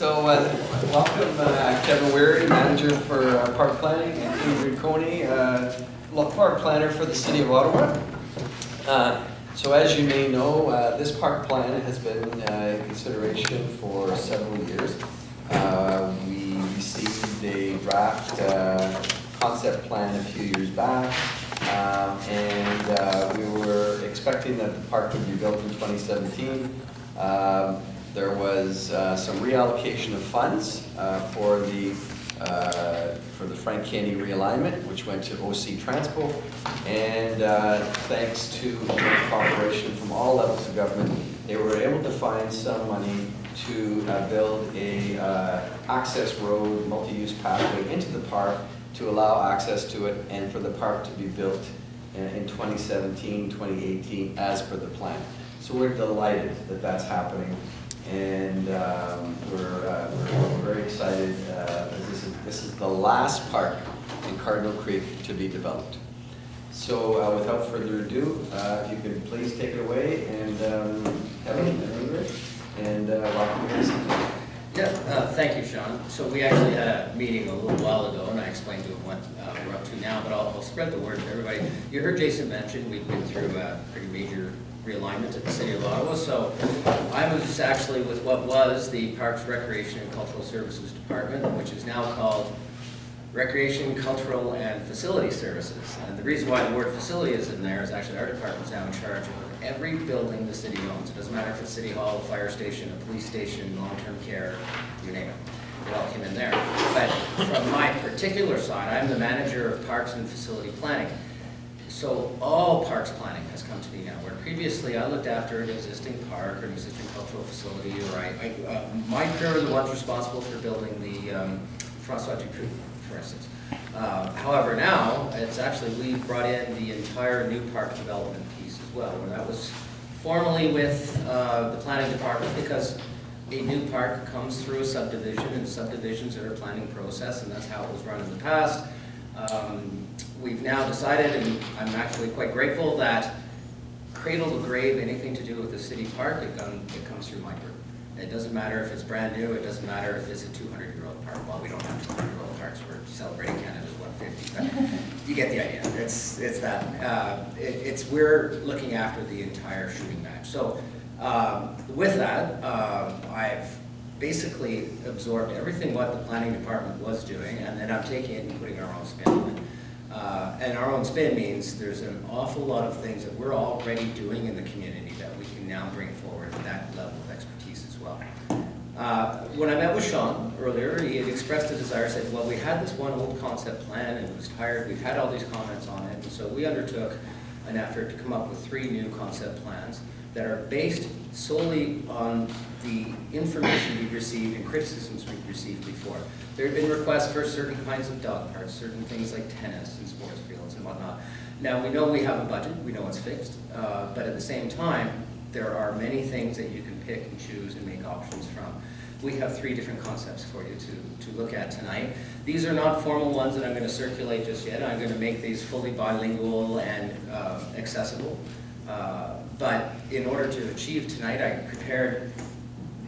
Welcome Kevin Weary, Manager for Park Planning, and Ingrid Coney, Park Planner for the City of Ottawa. So as you may know, this park plan has been in consideration for several years. We received a draft concept plan a few years back, and we were expecting that the park would be built in 2017. There was some reallocation of funds for the Frank Kenney realignment, which went to OC Transpo, and thanks to joint cooperation from all levels of government, they were able to find some money to build a access road, multi-use pathway into the park to allow access to it, and for the park to be built in 2017, 2018, as per the plan. So we're delighted that that's happening. And we're very excited. This is the last park in Cardinal Creek to be developed. So without further ado, if you could please take it away, and Kevin and Ingrid, and welcome you guys. Yeah, thank you, Sean. So we actually had a meeting a little while ago, and I explained to him what we're up to now, but I'll spread the word to everybody. You heard Jason mention we've been through a pretty major realignment at the City of Ottawa. So I was actually with what was the Parks, Recreation and Cultural Services Department, which is now called Recreation, Cultural and Facility Services. And the reason why the word facility is in there is actually our department's now in charge of every building the city owns. It doesn't matter if it's City Hall, a fire station, a police station, long-term care, you name it. It all came in there. But from my particular side, I'm the manager of Parks and Facility Planning. So all parks planning has come to me now, where previously I looked after an existing park or an existing cultural facility, or my crew are the ones responsible for building the François Dupuis, for instance. However, now it's actually, we brought in the entire new park development piece as well, where that was formally with the planning department, because a new park comes through a subdivision, and subdivisions are a planning process, and that's how it was run in the past. We've now decided, and I'm actually quite grateful, that cradle to grave, anything to do with the city park, it comes through my group. It doesn't matter if it's brand new, it doesn't matter if it's a 200-year-old park. Well, we don't have 200-year-old parks, we're celebrating Canada's 150, but you get the idea. It's that. We're looking after the entire shooting match. So with that, I've basically absorbed everything what the planning department was doing, and then I'm taking it and putting our own spin on it. And our own spin means there's an awful lot of things that we're already doing in the community that we can now bring forward at that level of expertise as well. When I met with Sean earlier, he had expressed a desire, said, well, we had this one old concept plan and it was tired, we've had all these comments on it, and so we undertook an effort to come up with 3 new concept plans that are based solely on the information we've received and criticisms we've received before. There have been requests for certain kinds of dog parks, certain things like tennis and sports fields and whatnot. Now, we know we have a budget, we know it's fixed, but at the same time, there are many things that you can pick and choose and make options from. We have 3 different concepts for you to look at tonight. These are not formal ones that I'm going to circulate just yet. I'm going to make these fully bilingual and accessible. But in order to achieve tonight, I prepared,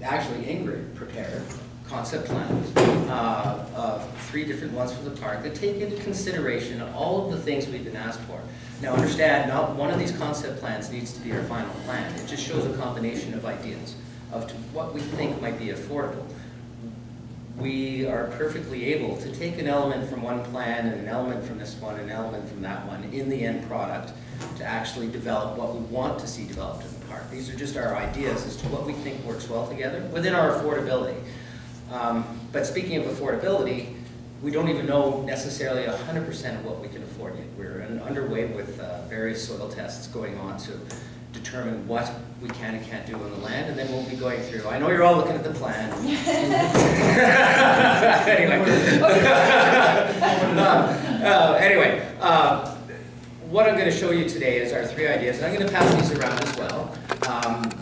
actually Ingrid prepared, concept plans of 3 different ones for the park that take into consideration all of the things we've been asked for. Now understand, not one of these concept plans needs to be our final plan. It just shows a combination of ideas of what we think might be affordable. We are perfectly able to take an element from one plan and an element from this one and an element from that one in the end product to actually develop what we want to see developed in the park. These are just our ideas as to what we think works well together within our affordability. But speaking of affordability, we don't even know necessarily 100% of what we can afford yet. We're underway with various soil tests going on to determine what we can and can't do on the land, and then we'll be going through. I know you're all looking at the plan. Anyway, what I'm going to show you today is our 3 ideas, and I'm going to pass these around as well.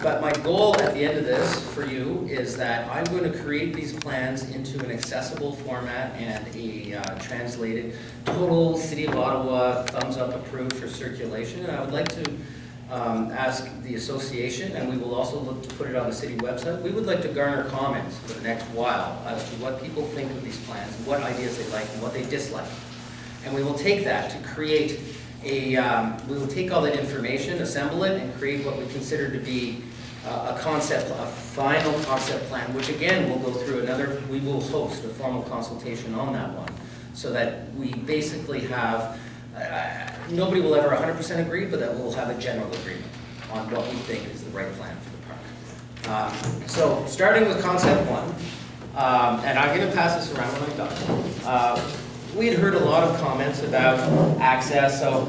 But my goal at the end of this for you is that I'm going to create these plans into an accessible format and a translated total City of Ottawa thumbs up approved for circulation. And I would like to ask the association, and we will also look to put it on the city website. We would like to garner comments for the next while as to what people think of these plans, what ideas they like and what they dislike. And we will take that to create we will take all that information, assemble it, and create what we consider to be a final concept plan, which again will go through we will host a formal consultation on that one, so that we basically have, nobody will ever 100% agree, but that we'll have a general agreement on what we think is the right plan for the park. So starting with concept one, and I'm going to pass this around when I'm done. We had heard a lot of comments about access, so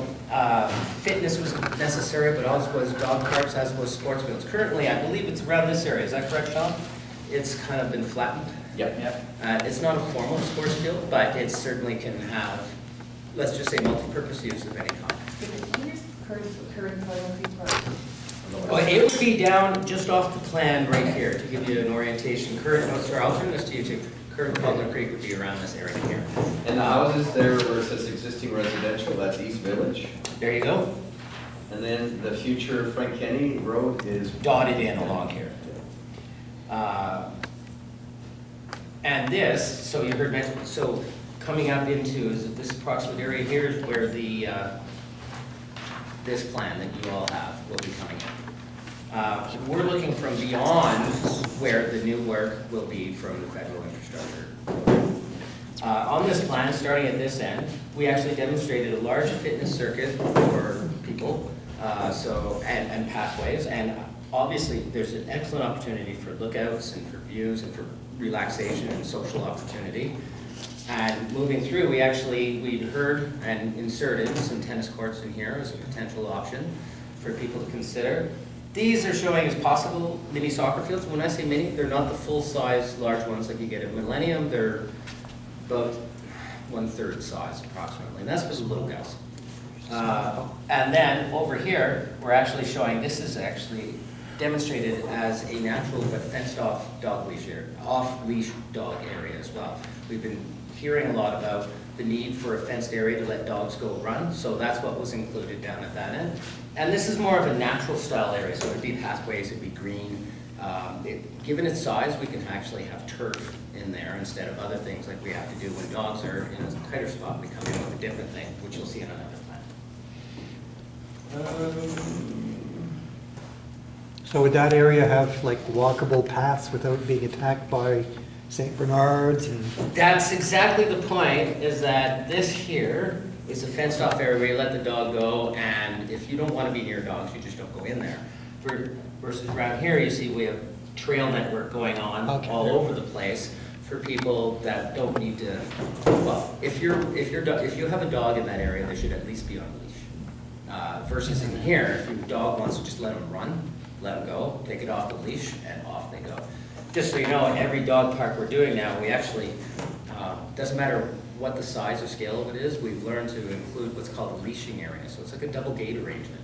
fitness was necessary, but as was dog parks, as was sports fields. Currently, I believe it's around this area. Is that correct, Sean? It's kind of been flattened. Yep. It's not a formal sports field, but it certainly can have, let's just say, multi-purpose use of any kind. Where's current Pleasant Park? Well, it would be down just off the plan right here to give you an orientation. I'll turn this to you too. Current Pleasant Creek would be around this area here. And the houses there where it says existing residential, that's East Village. There you go. And then the future Frank Kenny Road is Dotted in along here. And this, so you heard mentioned, so coming up into this approximate area here is where the this plan that you all have will be coming in. We're looking from beyond where the new work will be from the federal infrastructure. On this plan, starting at this end, we actually demonstrated a large fitness circuit for people, and pathways, and obviously there's an excellent opportunity for lookouts and for views and for relaxation and social opportunity. And moving through, we'd heard and inserted some tennis courts in here as a potential option for people to consider. These are showing as possible mini soccer fields. When I say mini, they're not the full-size large ones like you get at Millennium. They're about 1/3 size approximately, and that's for the little guys. And then over here, we're actually showing, this is actually demonstrated as a natural but fenced-off dog leash area, off-leash dog area as well. We've been hearing a lot about the need for a fenced area to let dogs go run, so that's what was included down at that end. And this is more of a natural style area, so it'd be pathways, it'd be green. Given its size, we can actually have turf in there instead of other things like we have to do when dogs are in a tighter spot. We come in with a different thing, which you'll see in another plan. So would that area have like walkable paths without being attacked by St. Bernards? And That's exactly the point, is that this here is a fenced off area where you let the dog go, and if you don't want to be near dogs, you just don't go in there. Versus around here, you see we have trail network going on all over the place for people that don't need to, well, if you have a dog in that area, they should at least be on a leash. Versus in here, if your dog wants to just let them run, let them go, take it off the leash, and off they go. Just so you know, in every dog park we're doing now, we actually, doesn't matter what the size or scale of it is, we've learned to include what's called a leashing area. So it's like a double gate arrangement.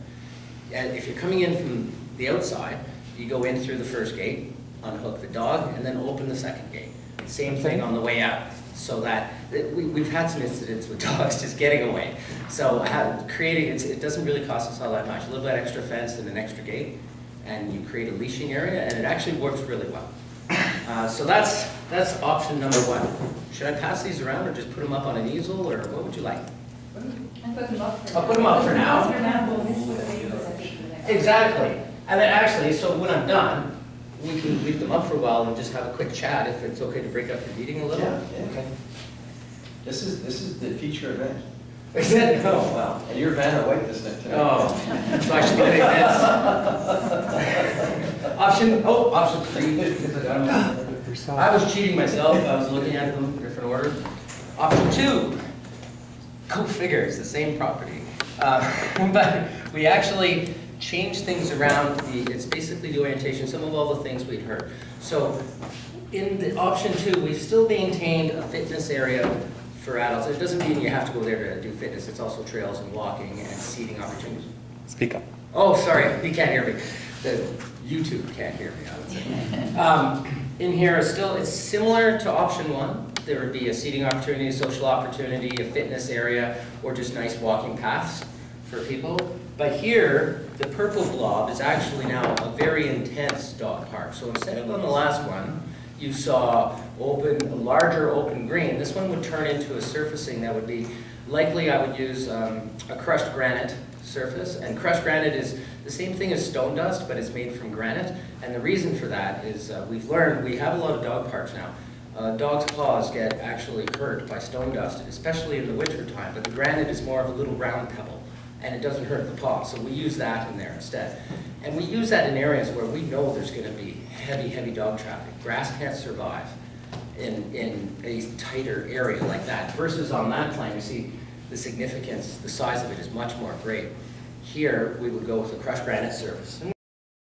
And if you're coming in from the outside, you go in through the first gate, unhook the dog, and then open the second gate. Same thing on the way out. So that, we've had some incidents with dogs just getting away. So creating, it doesn't really cost us all that much. A little bit extra fence and an extra gate, and you create a leashing area, and it actually works really well. So that's option number one. Should I pass these around or just put them up on an easel, or what would you like? And put them up for I'll put them up for now. now. Exactly. And then actually, so when I'm done, we can leave them up for a while and just have a quick chat if it's okay to break up the meeting a little. Yeah. Okay. This is the feature event. Is it? Oh, wow. And you're Vanna White this night tonight. Oh, so I should be doing this. Option 3, because I got them. I was cheating myself. I was looking at them in different order. Option 2, go figure, it's the same property. But we actually changed things around. It's basically the orientation, some of all the things we'd heard. So in the option 2, we've still maintained a fitness area for adults. It doesn't mean you have to go there to do fitness. It's also trails and walking and seating opportunities. speak up. Oh, sorry, you can't hear me. The YouTube can't hear me, I would say. In here, it's similar to option 1. There would be a seating opportunity, a social opportunity, a fitness area, or just nice walking paths for people. But here, the purple blob is actually now a very intense dog park. So instead of on the last one, you saw larger open green, this one would turn into a surfacing that would be, likely I would use a crushed granite surface. And crushed granite is the same thing as stone dust, but it's made from granite. And the reason for that is we've learned, we have a lot of dog parks now. Dogs' paws get actually hurt by stone dust, especially in the winter time, but the granite is more of a little round pebble, and it doesn't hurt the paw, so we use that in there instead. And we use that in areas where we know there's going to be heavy, heavy dog traffic. Grass can't survive in a tighter area like that, versus on that plan, you see the significance, the size of it is much more great. Here, we would go with a crushed granite surface.